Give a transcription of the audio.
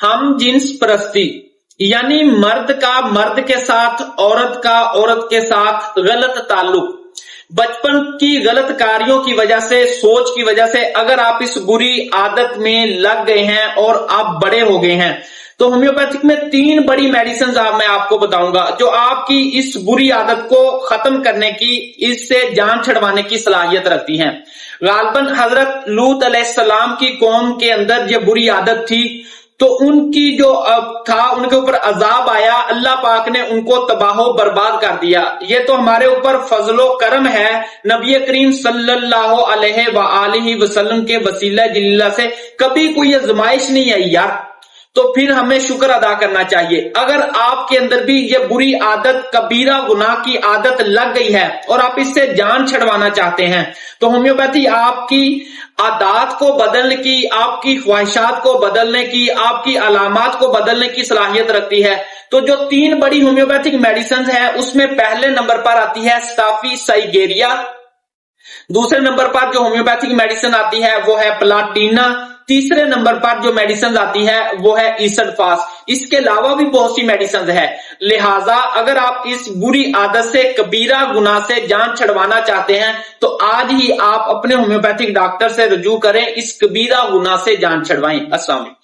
हम जिन्स परस्ती यानी मर्द का मर्द के साथ, औरत का औरत के साथ गलत ताल्लुक, बचपन की गलत कार्यों की वजह से, सोच की वजह से अगर आप इस बुरी आदत में लग गए हैं और आप बड़े हो गए हैं, तो होम्योपैथिक में 3 बड़ी मेडिसिन मैं आपको बताऊंगा जो आपकी इस बुरी आदत को खत्म करने की, इससे जान छुड़वाने की सलाहियत रखती हैं। गालबन हजरत लूत अलैहिस्सलाम की कौम के अंदर ये बुरी आदत थी, तो उनकी जो था उनके ऊपर अजाब आया, अल्लाह पाक ने उनको तबाहो बर्बाद कर दिया। ये तो हमारे ऊपर फजलो करम है, नबी करीम सल्लल्लाहु अलैहि वसल्लम के वसीला जिल्ला से कभी कोई आजमाइश नहीं आई यार, तो फिर हमें शुक्र अदा करना चाहिए। अगर आपके अंदर भी ये बुरी आदत, कबीरा गुनाह की आदत लग गई है और आप इससे जान छुड़वाना चाहते हैं, तो होम्योपैथी आपकी आदत को बदलने की, आपकी ख्वाहिशात को बदलने की, आपकी अलामात को बदलने की सलाहियत रखती है। तो जो 3 बड़ी होम्योपैथिक मेडिसिन है उसमें पहले नंबर पर आती है स्टाफी साइगेरिया, दूसरे नंबर पर जो होम्योपैथिक मेडिसिन आती है वो है प्लाटिना, तीसरे नंबर पर जो मेडिसिन आती है वो है ईसडफास। इसके अलावा भी बहुत सी मेडिसिन है। लिहाजा अगर आप इस बुरी आदत से, कबीरा गुनाह से जान छुड़वाना चाहते हैं तो आज ही आप अपने होम्योपैथिक डॉक्टर से रुजू करें, इस कबीरा गुनाह से जान छुड़वाएं। अस्सलाम वालेकुम।